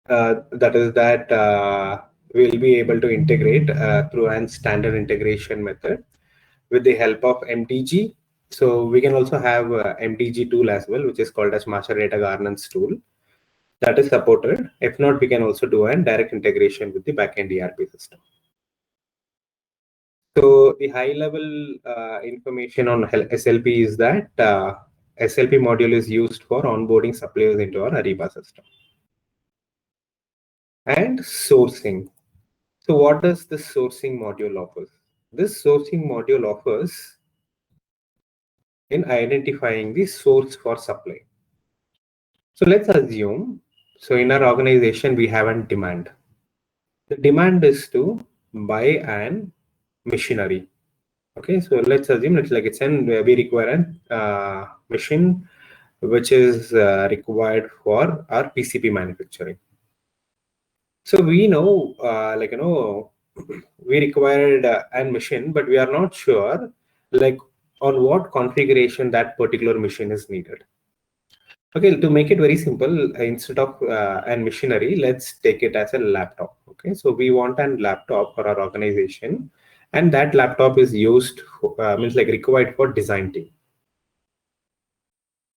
That is that we'll be able to integrate through a standard integration method with the help of MDG. So we can also have MDG tool as well, which is called as Master Data Governance tool. That is supported. If not, we can also do a direct integration with the backend ERP system. So the high level information on SLP is that SLP module is used for onboarding suppliers into our Ariba system. And sourcing. So what does this sourcing module offer? This sourcing module offers in identifying the source for supply. So let's assume, so in our organization, we have a demand. The demand is to buy an machinery. Okay, so let's assume it's like we require a machine which is required for our PCB manufacturing. So we know, we required an machine, but we are not sure like on what configuration that particular machine is needed. Okay, to make it very simple, instead of an machinery, let's take it as a laptop. Okay, so we want a laptop for our organization, and that laptop is used means like required for design team.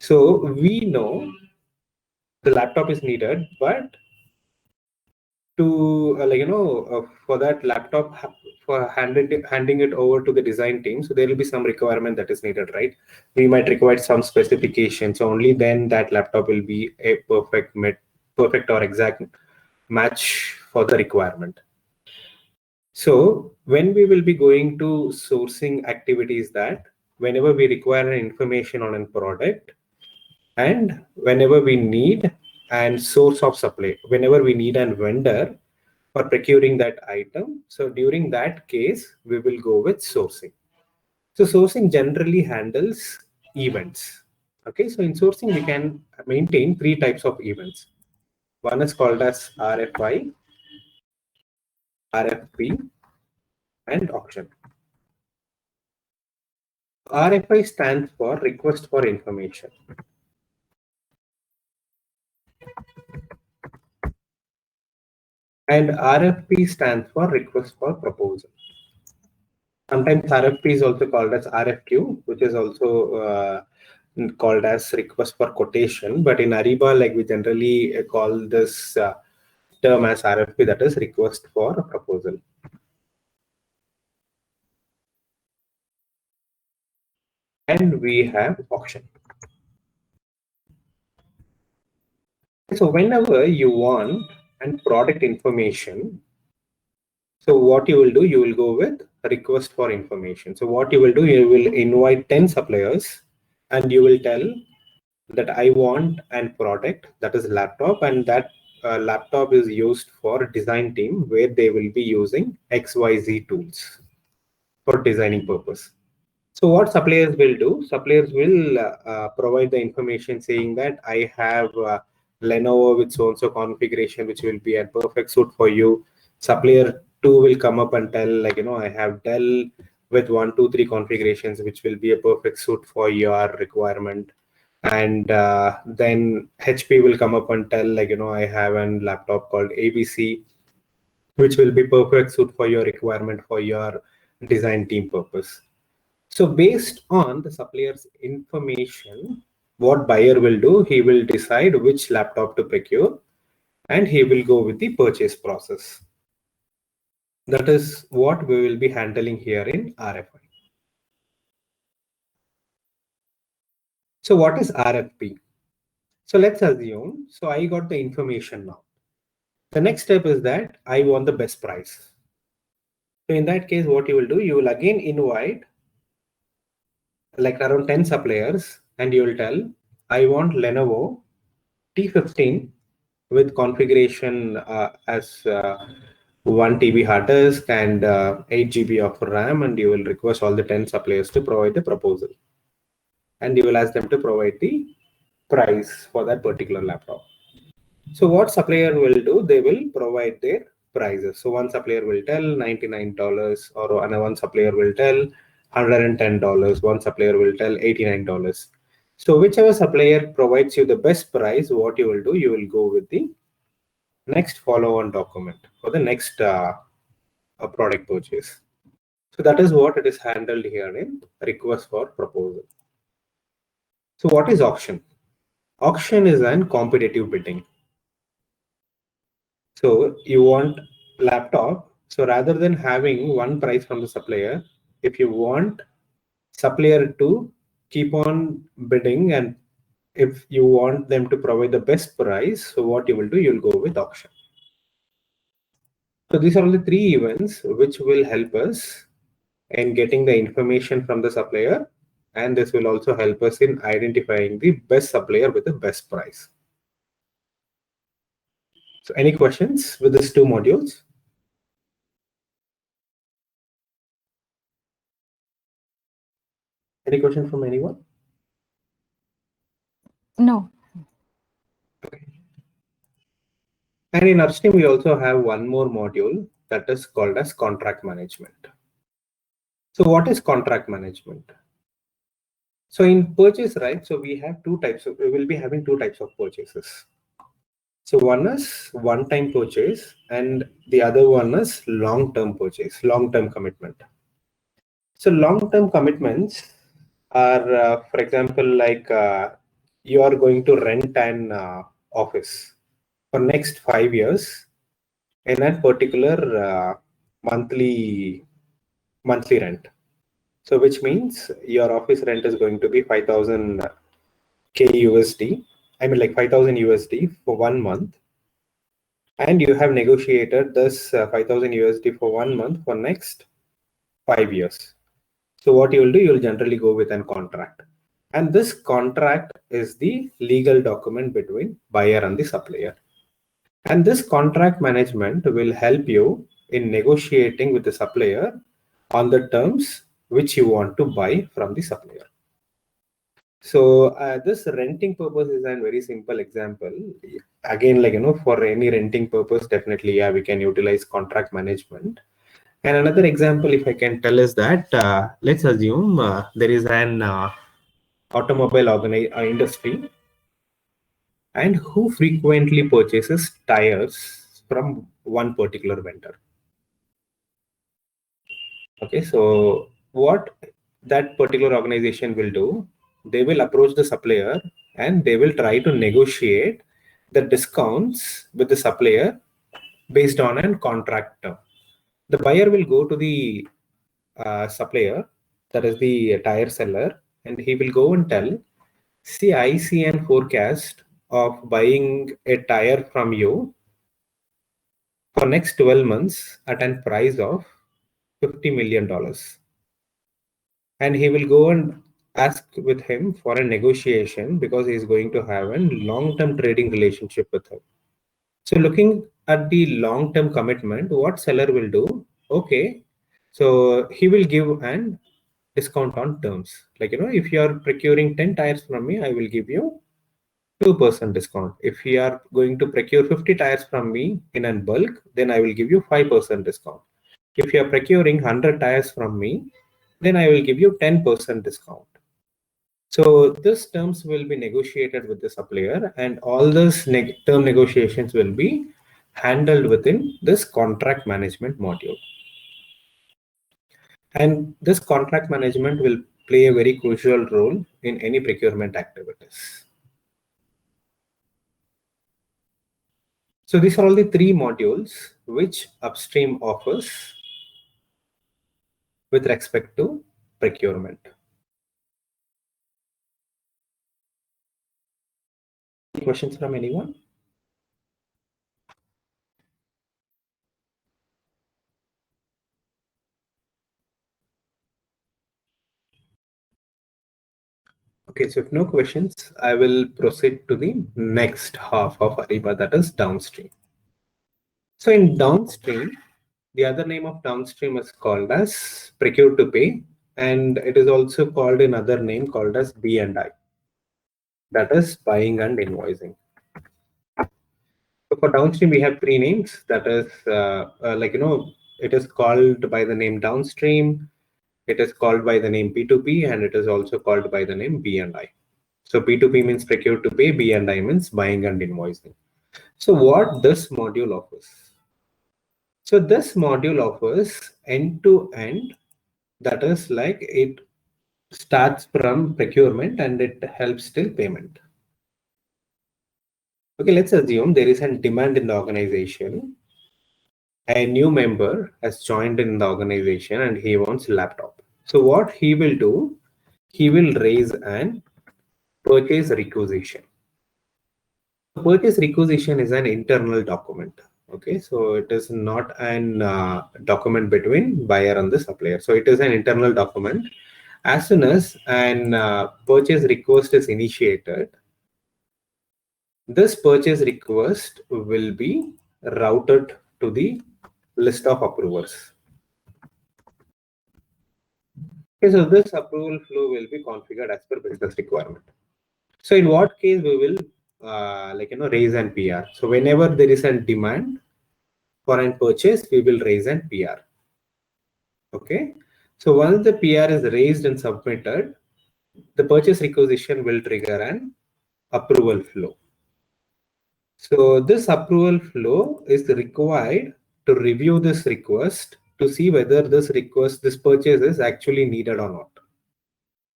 So we know the laptop is needed, but to for that laptop, for handing it over to the design team, so there will be some requirement that is needed, right? We might require some specifications. So only then that laptop will be a perfect or exact match for the requirement. So when we will be going to sourcing activities, that whenever we require information on a product, and whenever we need and source of supply, whenever we need a vendor for procuring that item, so during that case, we will go with sourcing. So sourcing generally handles events. Okay, so in sourcing, we can maintain 3 types of events. One is called as RFI, RFP, and auction. RFI stands for request for information. And RFP stands for request for proposal. Sometimes RFP is also called as RFQ, which is also called as request for quotation. But in Ariba, like we generally call this term as RFP, that is request for a proposal. And we have auction. So whenever you want and product information, so what you will do, you will go with request for information. So what you will do, you will invite 10 suppliers and you will tell that I want an product, that is laptop, and that laptop is used for design team where they will be using XYZ tools for designing purpose. So what suppliers will do, suppliers will provide the information saying that I have Lenovo with so-and-so configuration, which will be a perfect suit for you. Supplier 2 will come up and tell, like, I have Dell with 1, 2, 3 configurations, which will be a perfect suit for your requirement. And then HP will come up and tell, like, I have a laptop called ABC, which will be perfect suit for your requirement for your design team purpose. So based on the supplier's information, what buyer will do, he will decide which laptop to procure and he will go with the purchase process. That is what we will be handling here in RFI. So what is RFP? So let's assume, so I got the information now. The next step is that I want the best price. So in that case, what you will do, you will again invite like around 10 suppliers and you will tell, I want Lenovo T15 with configuration as 1 TB hard disk and 8 GB of RAM, and you will request all the 10 suppliers to provide the proposal. And you will ask them to provide the price for that particular laptop. So what supplier will do, they will provide their prices. So one supplier will tell $99 or another one supplier will tell $110. One supplier will tell $89. So whichever supplier provides you the best price, what you will do, you will go with the next follow-on document for the next product purchase. So that is what it is handled here in request for proposal. So what is auction? Auction is an competitive bidding. So you want laptop. So rather than having one price from the supplier, if you want supplier to keep on bidding, and if you want them to provide the best price, so what you will do, you'll go with auction. So these are only three events which will help us in getting the information from the supplier, and this will also help us in identifying the best supplier with the best price. So any questions with these two modules? Any question from anyone? No. Okay. And in Upstream, we also have one more module that is called as contract management. So what is contract management? So in purchase, right? So we have two types of, we will be having two types of purchases. So one is one-time purchase and the other one is long-term purchase, long-term commitment. So long-term commitments are, for example, like you are going to rent an office for next 5 years in that particular monthly rent. So which means your office rent is going to be 5,000 K USD. I mean like 5,000 USD for 1 month. And you have negotiated this 5,000 USD for 1 month for next 5 years. So what you will do, you will generally go with a contract. And this contract is the legal document between buyer and the supplier. And this contract management will help you in negotiating with the supplier on the terms which you want to buy from the supplier. So this renting purpose is a very simple example. Again, like, for any renting purpose, definitely, yeah, we can utilize contract management. And another example, if I can tell, is that let's assume there is an automobile industry and who frequently purchases tires from one particular vendor. Okay, so what that particular organization will do, they will approach the supplier and they will try to negotiate the discounts with the supplier based on a contract term. The buyer will go to the supplier, that is the tire seller, and he will go and tell, see, I see an forecast of buying a tire from you for next 12 months at a price of $50 million. And he will go and ask with him for a negotiation because he is going to have a long-term trading relationship with him. So looking at the long-term commitment, what seller will do? Okay, so he will give an discount on terms. Like, if you are procuring 10 tires from me, I will give you 2% discount. If you are going to procure 50 tires from me in a bulk, then I will give you 5% discount. If you are procuring 100 tires from me, then I will give you 10% discount. So these terms will be negotiated with the supplier, and all these term negotiations will be handled within this contract management module. And this contract management will play a very crucial role in any procurement activities. So these are all the three modules which Upstream offers with respect to procurement. Any questions from anyone? Okay, so if no questions, I will proceed to the next half of Ariba, that is downstream. So in downstream, the other name of downstream is called as Procure-to-Pay, and it is also called another name called as B&I, that is buying and invoicing. So for downstream, we have three names. That is it is called by the name downstream, it is called by the name P2P, and it is also called by the name B&I. So P2P means procure to pay, B&I means buying and invoicing. So what this module offers? So this module offers end-to-end, that is like it starts from procurement and it helps till payment. Okay, let's assume there is a demand in the organization. A new member has joined in the organization and he wants a laptop. So what he will do, he will raise an purchase requisition. Purchase requisition is an internal document. Okay, so it is not an document between buyer and the supplier. So it is an internal document. As soon as an purchase request is initiated, this purchase request will be routed to the list of approvers. Okay, so this approval flow will be configured as per business requirement. So in what case we will raise an PR. So whenever there is a demand for an purchase, we will raise an PR. Okay. So once the PR is raised and submitted, the purchase requisition will trigger an approval flow. So this approval flow is required to review this request to see whether this purchase is actually needed or not.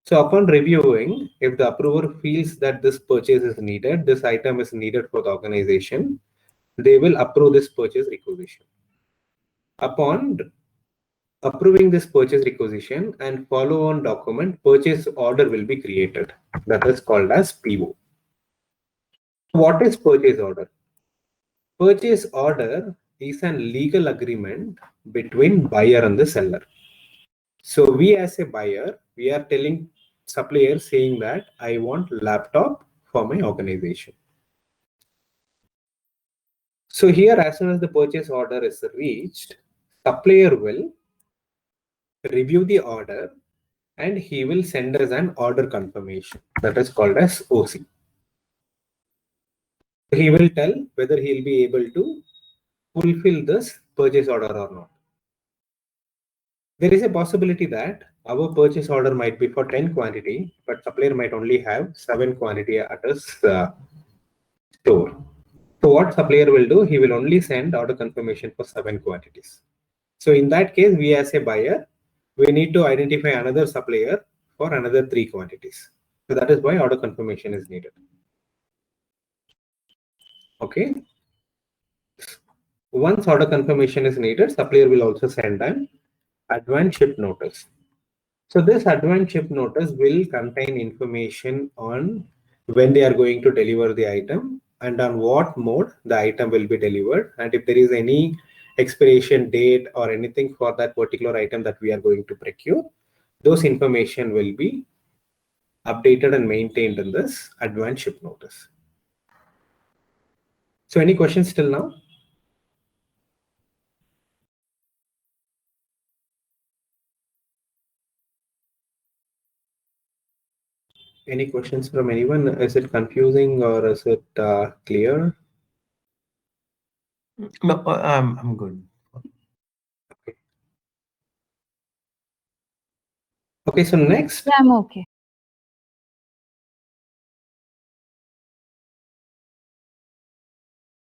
So upon reviewing, if the approver feels that this purchase is needed, this item is needed for the organization, they will approve this purchase requisition. Upon approving this purchase requisition and follow-on document, purchase order will be created. That is called as PO. What is purchase order? Purchase order is an legal agreement between buyer and the seller. So we as a buyer, we are telling supplier saying that I want laptop for my organization. So here, as soon as the purchase order is reached, supplier will review the order and he will send us an order confirmation. That is called as OC. He will tell whether he'll be able to fulfill this purchase order or not. There is a possibility that our purchase order might be for 10 quantity, but supplier might only have 7 quantity at his store. So what supplier will do, he will only send order confirmation for 7 quantities. So in that case, we as a buyer, we need to identify another supplier for another 3 quantities. So that is why order confirmation is needed. Okay. Once order confirmation is needed, supplier will also send an advance ship notice. So this advance ship notice will contain information on when they are going to deliver the item and on what mode the item will be delivered. And if there is any expiration date or anything for that particular item that we are going to procure, those information will be updated and maintained in this advance ship notice. So any questions till now? Any questions from anyone? Is it confusing or is it clear? No, I'm good. Okay. Okay, so next. Yeah, I'm okay.